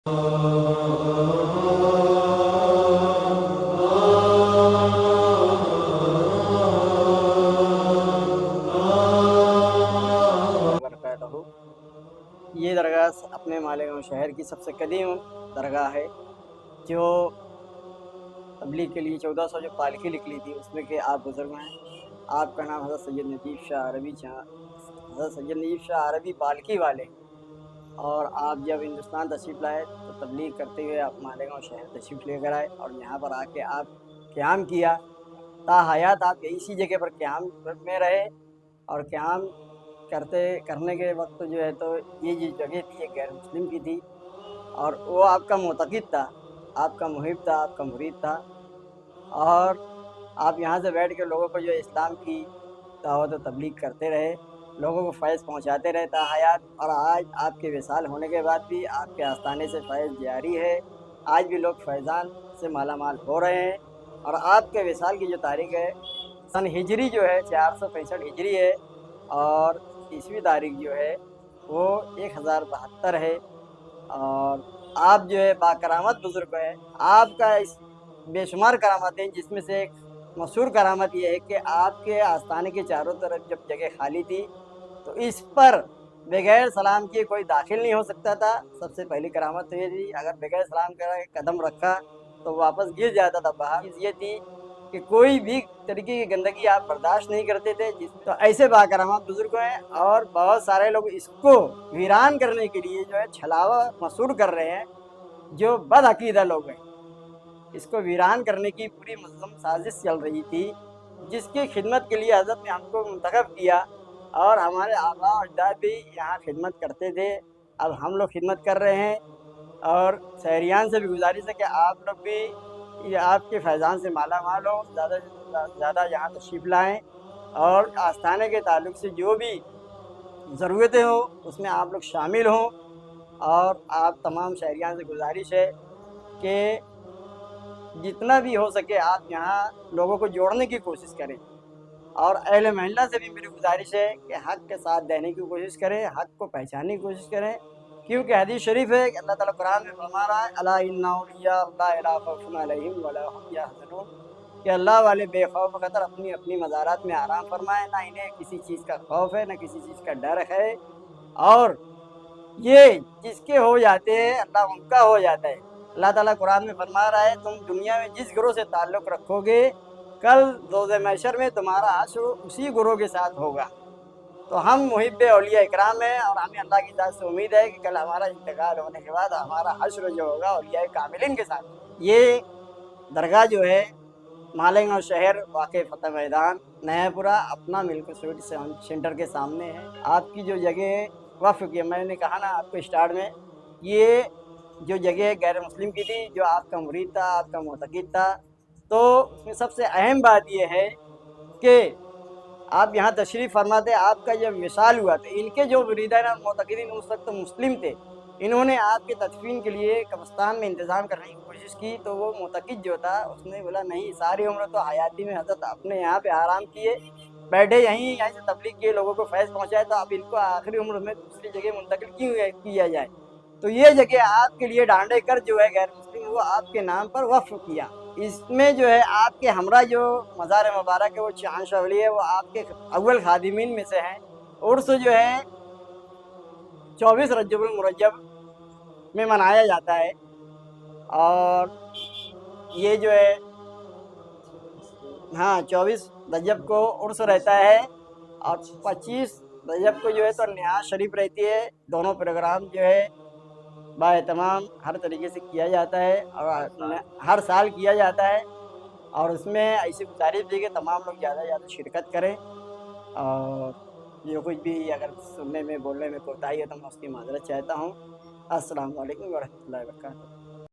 وبرکاتہ۔ یہ درگاہ اپنے مالیگاؤں شہر کی سب سے قدیم درگاہ ہے، جو تبلیغ کے لیے 1400 جو پالکی نکلی تھی اس میں کہ آپ بزرگ ہیں۔ آپ کا نام حضرت سید نجیب شاہ عربی پالکی والے، اور آپ جب ہندوستان تشریف لائے تو تبلیغ کرتے ہوئے آپ مالیگاؤں شہر تشریف لے کر آئے، اور یہاں پر آ کے آپ قیام کیا۔ تا حیات آپ اسی جگہ پر قیام میں رہے، اور قیام کرنے کے وقت جو ہے تو یہ جگہ تھی یہ غیر مسلم کی تھی، اور وہ آپ کا معتقد تھا، آپ کا محب تھا، آپ کا مرید تھا، اور آپ یہاں سے بیٹھ کے لوگوں کو جو اسلام کی دعوت و تبلیغ کرتے رہے، لوگوں کو فیض پہنچاتے رہے تا حیات۔ اور آج آپ کے وصال ہونے کے بعد بھی آپ کے آستانے سے فیض جاری ہے، آج بھی لوگ فیضان سے مالا مال ہو رہے ہیں۔ اور آپ کے وصال کی جو تاریخ ہے سن ہجری جو ہے 465 ہجری ہے، اور عیسوی تاریخ جو ہے وہ 1072 ہے، اور آپ جو ہے باکرامت بزرگ ہے۔ آپ کا اس بے شمار کرامتیں، جس میں سے ایک مشہور کرامت یہ ہے کہ آپ کے آستانے کے چاروں طرف جب جگہ خالی تھی تو اس پر بغیر سلام کیے کوئی داخل نہیں ہو سکتا تھا۔ سب سے پہلی کرامت تو یہ تھی، اگر بغیر سلام کرے قدم رکھا تو واپس گر جاتا تھا باہر۔ یہ تھی کہ کوئی بھی طریقے کی گندگی آپ برداشت نہیں کرتے تھے، تو ایسے باکرامات بزرگ ہیں، اور بہت سارے لوگ اس کو ویران کرنے کے لیے جو ہے چھلاوا مسور کر رہے ہیں، جو بد عقیدہ لوگ ہیں۔ اس کو ویران کرنے کی پوری منظم سازش چل رہی تھی، جس کی خدمت کے لیے حضرت نے ہم کو منتخب کیا، اور ہمارے آباء و اجداد بھی یہاں خدمت کرتے تھے، اب ہم لوگ خدمت کر رہے ہیں۔ اور شہریان سے بھی گزارش ہے کہ آپ لوگ بھی یہ آپ کے فیضان سے مالا مال ہو، زیادہ سے زیادہ یہاں تشریف لائیں، اور آستانے کے تعلق سے جو بھی ضرورتیں ہوں اس میں آپ لوگ شامل ہوں۔ اور آپ تمام شہریان سے گزارش ہے کہ جتنا بھی ہو سکے آپ یہاں لوگوں کو جوڑنے کی کوشش کریں، اور اہل محلہ سے بھی میری گزارش ہے کہ حق کے ساتھ دینے کی کوشش کریں، حق کو پہچاننے کی کوشش کریں، کیونکہ حدیث شریف ہے کہ اللہ تعالیٰ قرآن میں فرما رہا ہے الا ان اولیاء اللہ لا خوف علیہم ولا هم يحزنون، کہ اللہ والے بے خوف خطر اپنی اپنی مزارات میں آرام فرمائے، نہ انہیں کسی چیز کا خوف ہے، نہ کسی چیز کا ڈر ہے، اور یہ جس کے ہو جاتے ہیں اللہ ان کا ہو جاتا ہے۔ اللہ تعالیٰ قرآن میں فرما رہا ہے تم دنیا میں جس گروہ سے تعلق رکھو گے کل روز محشر میں تمہارا حشر اسی گروہ کے ساتھ ہوگا۔ تو ہم محب اولیاء اکرام ہیں، اور ہمیں اللہ کی ذات سے امید ہے کہ کل ہمارا انتقال ہونے کے بعد ہمارا حشر جو ہوگا اولیاء کاملین کے ساتھ۔ یہ درگاہ جو ہے مالیگاؤں شہر واقع فتح میدان نیا پورہ اپنا ملک سویٹ سینٹر کے سامنے ہے۔ آپ کی جو جگہ وقف کی، میں نے کہا نا آپ کو اسٹارٹ میں، یہ جو جگہ غیر مسلم کی تھی، جو آپ کا مرید تھا، آپ کا معتقد تھا، تو اس میں سب سے اہم بات یہ ہے کہ آپ یہاں تشریف فرماتے، آپ کا جب وصال ہوا تو ان کے جو مریدین اور معتقدین اس وقت مسلم تھے، انہوں نے آپ کے تدفین کے لیے قبرستان میں انتظام کرنے کی کوشش کی، تو وہ معتقد جو تھا اس نے بولا نہیں، ساری عمر تو حیاتی میں حضرت اپنے یہاں پہ آرام کیے بیٹھے، یہیں سے تبلیغ کیے، لوگوں کو فیض پہنچائے، تو اب ان کو آخری عمر میں دوسری جگہ منتقل کیوں کیا جائے؟ تو یہ جگہ آپ کے لیے ڈانڈے کر جو ہے غیر مسلم وہ آپ کے نام پر وقف کیا۔ اس میں جو ہے آپ کے ہمراہ جو مزار مبارک ہے وہ چاند شولی ہے، وہ آپ کے اول خادمین میں سے ہیں۔ عرس جو ہے 24 رجب المرجب میں منایا جاتا ہے، اور یہ جو ہے 24 رجب کو عرس رہتا ہے، اور 25 رجب کو جو ہے تو نعاز شریف رہتی ہے۔ دونوں پروگرام جو ہے با اہتمام ہر طریقے سے کیا جاتا ہے، اور ہر سال کیا جاتا ہے، اور اس میں ایسی گزارش بھی کہ تمام لوگ زیادہ سے زیادہ شرکت کریں، اور جو کچھ بھی اگر سننے میں بولنے میں کوتاہی ہے تو میں اس کی معذرت چاہتا ہوں۔ السلام علیکم ورحمۃ اللہ وبرکاتہ۔